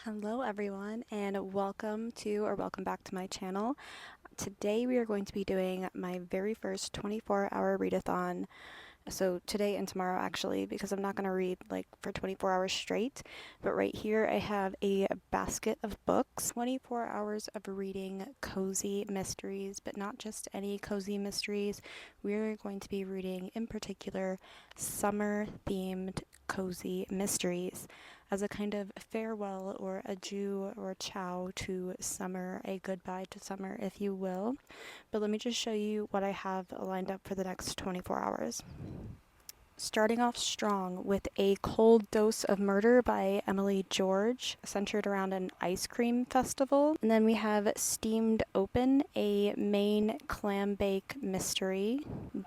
Hello everyone and welcome back to my channel. Today we are going to be doing my very first 24-hour readathon. So today and tomorrow actually, because I'm not going to read like for 24 hours straight, but right here I have a basket of books, 24 hours of reading cozy mysteries, but not just any cozy mysteries. We're going to be reading in particular summer themed cozy mysteries as a kind of farewell or adieu or ciao to summer, a goodbye to summer, if you will. But let me just show you what I have lined up for the next 24 hours. Starting off strong with A Cold Dose of Murder by Emily George, centered around an ice cream festival. And then we have Steamed Open, a Maine clam bake mystery.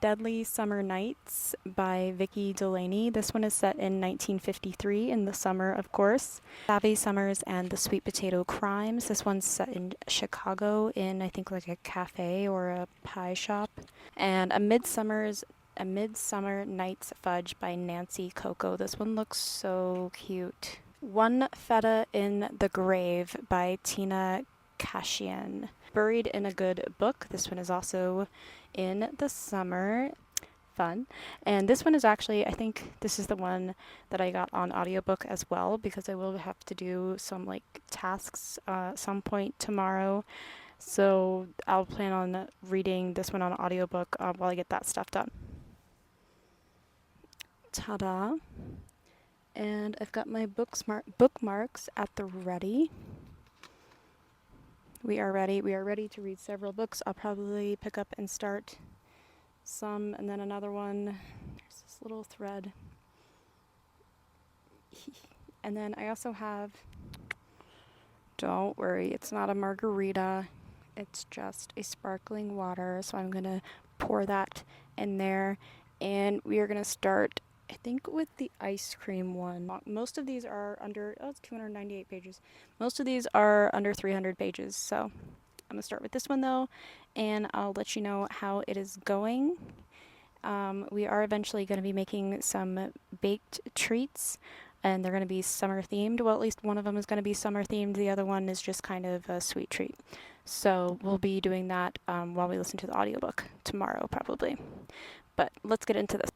Deadly Summer Nights by Vicki Delaney. This one is set in 1953 in the summer, of course. Savvy Summers and the Sweet Potato Crimes. This one's set in Chicago in, I think, like a cafe or a pie shop. And A Midsummer Night's Fudge by Nancy Coco. This one looks so cute. One Feta in the Grave by Tina Kashian. Buried in a Good Book. This one is also in the summer. Fun. And this one is actually, I think this is the one that I got on audiobook as well, because I will have to do some like tasks some point tomorrow. So I'll plan on reading this one on audiobook while I get that stuff done. Ta-da! And I've got my bookmarks at the ready. We are ready. We are ready to read several books. I'll probably pick up and start some and then another one. There's this little thread. And then I also have, don't worry, it's not a margarita. It's just a sparkling water. So I'm going to pour that in there. And we are going to start, I think, with the ice cream one. Most of these are under, it's 298 pages. Most of these are under 300 pages. So I'm going to start with this one though, and I'll let you know how it is going. We are eventually going to be making some baked treats, and they're going to be summer themed. Well, at least one of them is going to be summer themed. The other one is just kind of a sweet treat. So we'll be doing that while we listen to the audiobook tomorrow probably. But let's get into this.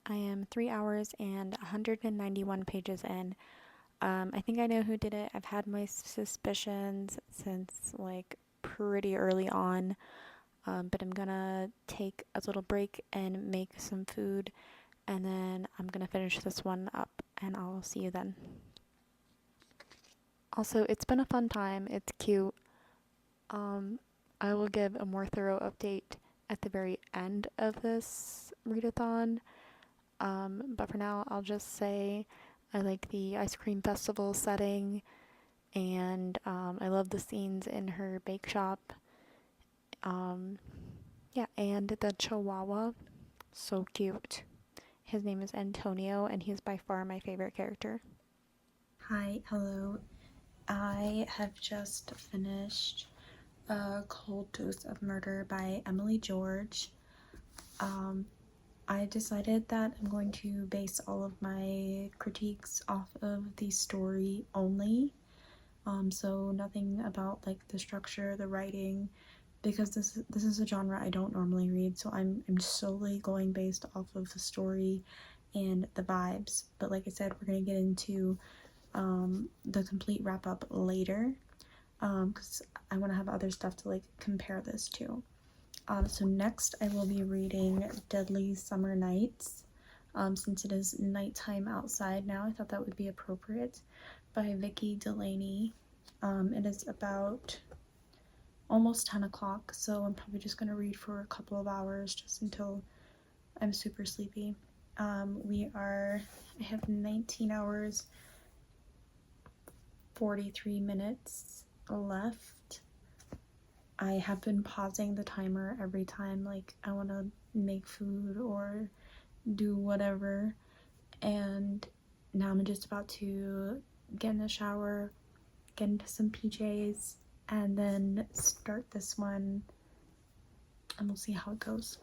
I am 3 hours and 191 pages in. I think I know who did it. I've had my suspicions since like pretty early on, but I'm gonna take a little break and make some food, and then I'm gonna finish this one up, and I'll see you then. Also, it's been a fun time. It's cute. Um, I will give a more thorough update at the very end of this readathon. But for now, I'll just say I like the ice cream festival setting, and I love the scenes in her bake shop. Um, yeah, and the Chihuahua, so cute. His name is Antonio, and he's by far my favorite character. Hi, hello. I have just finished A Cold Dose of Murder by Emily George. I decided that I'm going to base all of my critiques off of the story only. So nothing about like the structure, the writing, because this is a genre I don't normally read, so I'm solely going based off of the story and the vibes. But like I said, we're gonna get into the complete wrap up later, because I want to have other stuff to like compare this to. So next I will be reading Deadly Summer Nights. Since it is nighttime outside now, I thought that would be appropriate, by Vicky Delaney. It is about almost 10 o'clock, so I'm probably just going to read for a couple of hours just until I'm super sleepy. I have 19 hours 43 minutes left. I have been pausing the timer every time like I want to make food or do whatever, and now I'm just about to get in the shower, get into some PJs, and then start this one, and we'll see how it goes.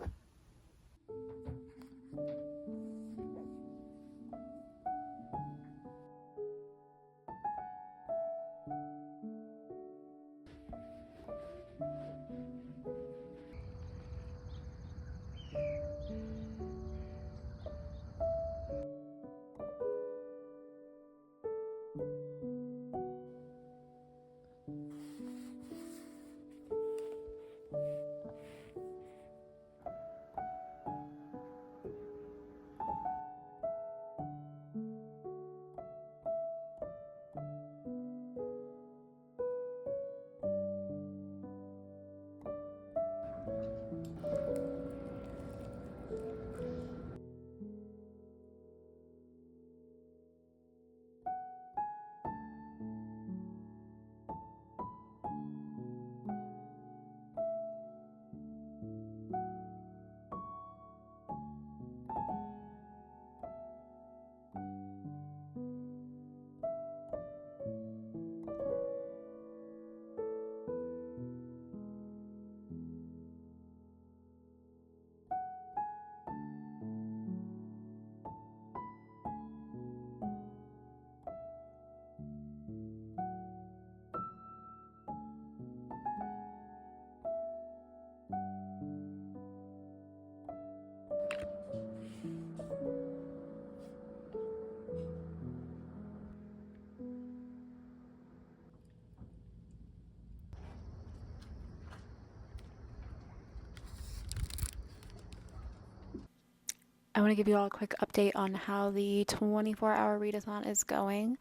I want to give you all a quick update on how the 24-hour readathon is going.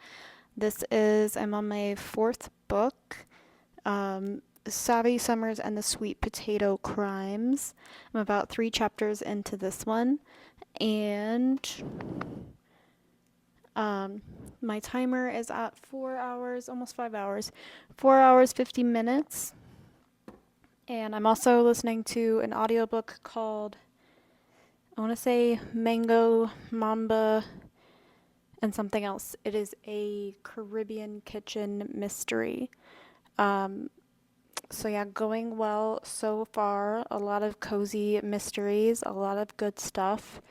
I'm on my fourth book, Savvy Summers and the Sweet Potato Crimes. I'm about 3 chapters into this one, and my timer is at 4 hours, almost 5 hours, 4 hours, 50 minutes. And I'm also listening to an audiobook called, I want to say, Mango Mamba and something else. It is a Caribbean kitchen mystery. So yeah, going well so far. A lot of cozy mysteries, a lot of good stuff.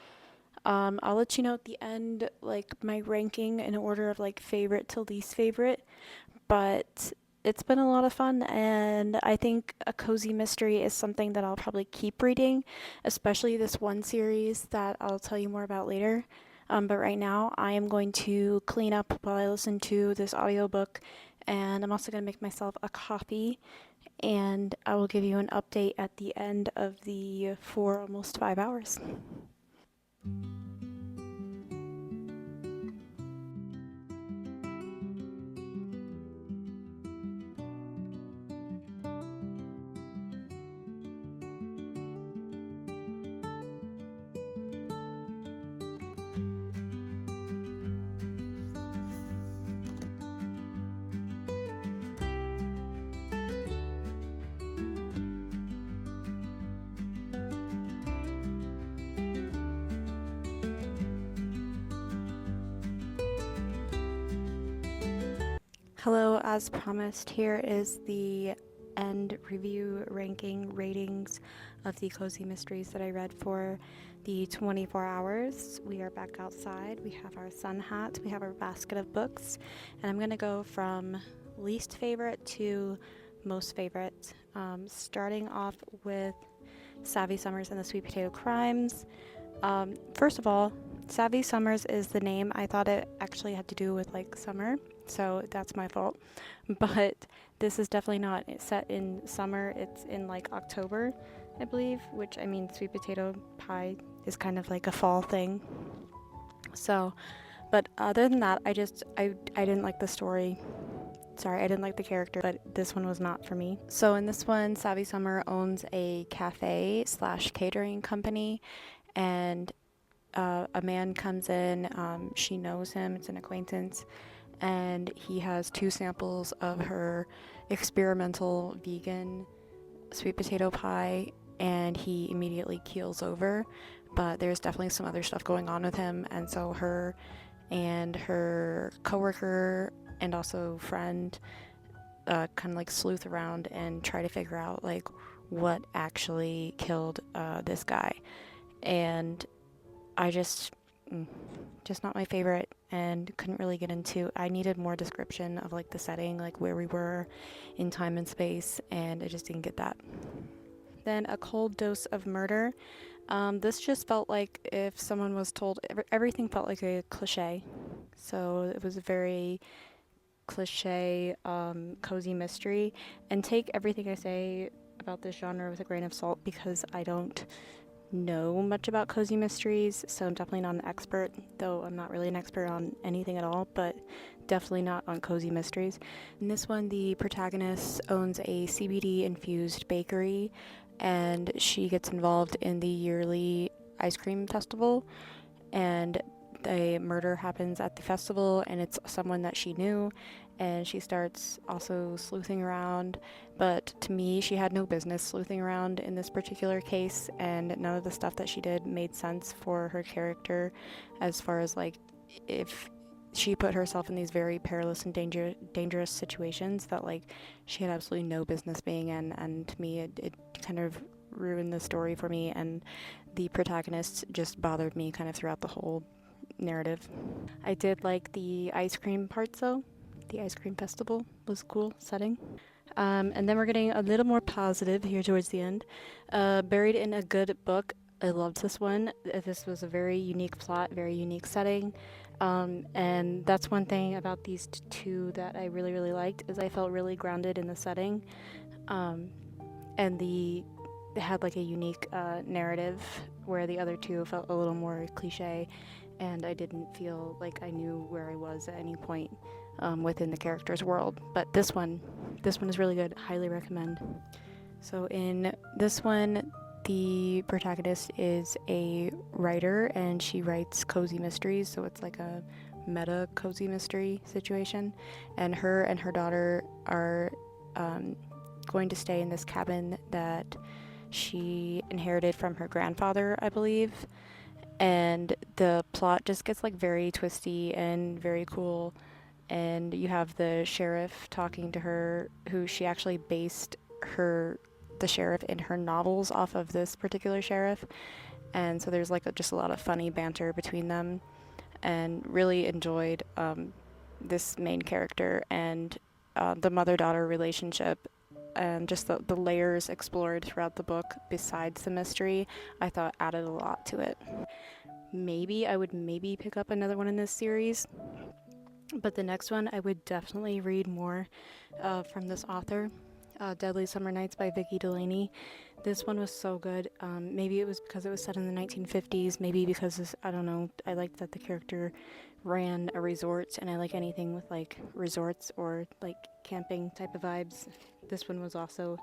I'll let you know at the end, like my ranking in order of like favorite to least favorite. But it's been a lot of fun, and I think a cozy mystery is something that I'll probably keep reading, especially this one series that I'll tell you more about later. But right now, I am going to clean up while I listen to this audiobook, and I'm also going to make myself a coffee, and I will give you an update at the end of the almost 5 hours. Hello, as promised, here is the end review ranking ratings of the cozy mysteries that I read for the 24 hours. We are back outside. We have our sun hat, we have our basket of books, and I'm going to go from least favorite to most favorite, starting off with Savvy Summers and the Sweet Potato Crimes. First of all, Savvy Summers is the name. I thought it actually had to do with like summer, so that's my fault. But this is definitely not set in summer. It's in like October, I believe, which I mean, sweet potato pie is kind of like a fall thing. So, but other than that, I didn't like the story. Sorry, I didn't like the character, but this one was not for me. So in this one, Savvy Summer owns a cafe slash catering company, and a man comes in. She knows him, it's an acquaintance, and he has 2 samples of her experimental vegan sweet potato pie, and he immediately keels over. But there's definitely some other stuff going on with him, and so her and her coworker and also friend kind of like sleuth around and try to figure out like what actually killed this guy. And I just not my favorite, and couldn't really get into. I needed more description of like the setting, like where we were in time and space, and I just didn't get that. Then A Cold Dose of Murder. This just felt like if someone was told, everything felt like a cliche. So it was a very cliche, cozy mystery. And take everything I say about this genre with a grain of salt, because I don't know much about cozy mysteries, so I'm definitely not an expert, though I'm not really an expert on anything at all, but definitely not on cozy mysteries. In this one, the protagonist owns a CBD infused bakery, and she gets involved in the yearly ice cream festival, and a murder happens at the festival, and it's someone that she knew, and she starts also sleuthing around. But to me, she had no business sleuthing around in this particular case, and none of the stuff that she did made sense for her character, as far as like if she put herself in these very perilous and dangerous situations that like she had absolutely no business being in. And to me, it kind of ruined the story for me, and the protagonist just bothered me kind of throughout the whole narrative. I did like the ice cream parts though. The ice cream festival was a cool setting. And then we're getting a little more positive here towards the end. Buried in a Good Book. I loved this one. This was a very unique plot, very unique setting. And that's one thing about these two that I really, really liked, is I felt really grounded in the setting. Um, and they had like a unique narrative, where the other two felt a little more cliche, and I didn't feel like I knew where I was at any point within the character's world. But this one is really good. Highly recommend. So in this one, the protagonist is a writer, and she writes cozy mysteries. So it's like a meta cozy mystery situation, and her daughter are going to stay in this cabin that she inherited from her grandfather, I believe. And the plot just gets like very twisty and very cool. And you have the sheriff talking to her, who she actually based the sheriff in her novels off of this particular sheriff. And so there's like just a lot of funny banter between them, and really enjoyed this main character and the mother-daughter relationship, and just the layers explored throughout the book besides the mystery, I thought added a lot to it. Maybe I would pick up another one in this series, but the next one I would definitely read more from this author. Deadly Summer Nights by Vicki Delaney. This one was so good. Maybe it was because it was set in the 1950s. Maybe because I don't know. I liked that the character ran a resort, and I like anything with like resorts or like camping type of vibes. This one was also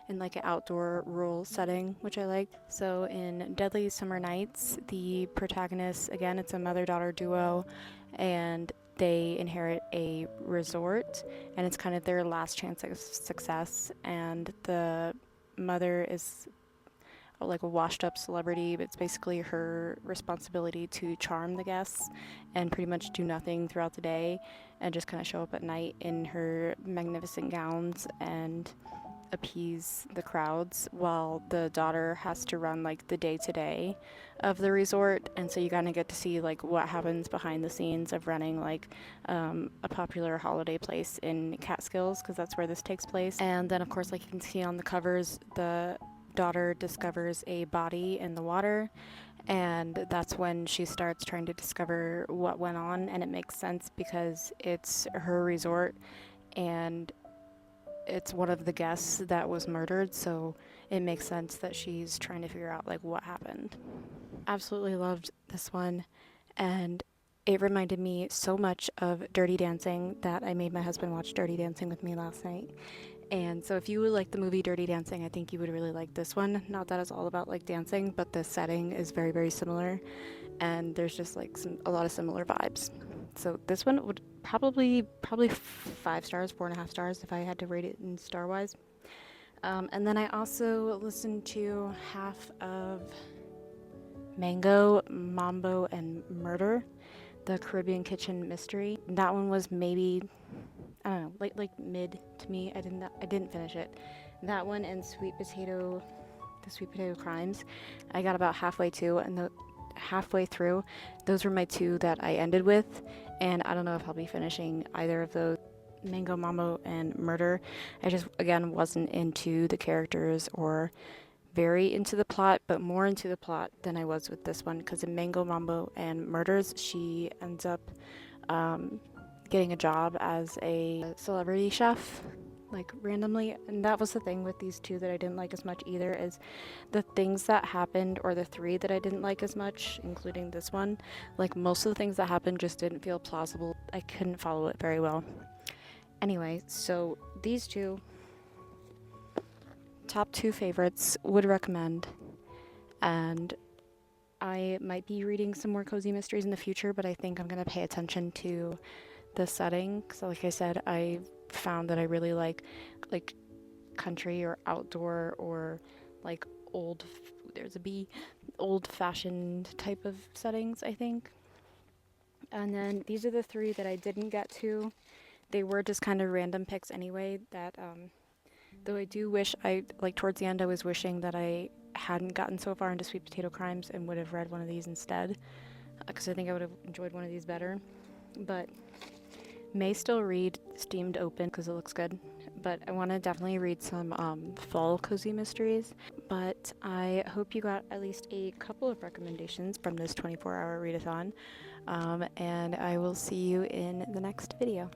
in like an outdoor rural setting, which I liked. So in Deadly Summer Nights, the protagonist, again, it's a mother-daughter duo, and they inherit a resort, and it's kind of their last chance of success. And the mother is like a washed up celebrity, but it's basically her responsibility to charm the guests and pretty much do nothing throughout the day and just kind of show up at night in her magnificent gowns and appease the crowds, while the daughter has to run like the day to day of the resort. And so you kind of get to see like what happens behind the scenes of running like a popular holiday place in Catskills, because that's where this takes place. And then of course, like you can see on the covers, the daughter discovers a body in the water, and that's when she starts trying to discover what went on. And it makes sense because it's her resort and it's one of the guests that was murdered, so it makes sense that she's trying to figure out like what happened. Absolutely loved this one, and it reminded me so much of Dirty Dancing that I made my husband watch Dirty Dancing with me last night. And so if you would like the movie Dirty Dancing, I think you would really like this one. Not that it's all about like dancing, but the setting is very, very similar, and there's just like a lot of similar vibes. So this one would probably 5 stars, 4.5 stars if I had to rate it in star wise. And then I also listened to half of Mango, Mambo, and Murder, the Caribbean Kitchen mystery. That one was maybe, I don't know, like mid to me. I didn't finish it. That one and the Sweet Potato Crimes, I got about halfway to, and halfway through, those were my two that I ended with, and I don't know if I'll be finishing either of those. Mango, Mambo, and Murder, I just again wasn't into the characters or very into the plot, but more into the plot than I was with this one, because in Mango, Mambo, and Murders, she ends up getting a job as a celebrity chef, like randomly. And that was the thing with these two that I didn't like as much either, is the things that happened, or the three that I didn't like as much, including this one, like most of the things that happened just didn't feel plausible. I couldn't follow it very well. Anyway, so these two, top two favorites, would recommend. And I might be reading some more cozy mysteries in the future, but I think I'm going to pay attention to the setting. So like I said, I found that I really like country or outdoor or like old fashioned type of settings, I think. And then these are the three that I didn't get to. They were just kind of random picks anyway, that though I do wish towards the end I was wishing that I hadn't gotten so far into Sweet Potato Crimes and would have read one of these instead, because I think I would have enjoyed one of these better. But may still read Steamed Open because it looks good, but I want to definitely read some fall cozy mysteries. But I hope you got at least a couple of recommendations from this 24-hour readathon, and I will see you in the next video.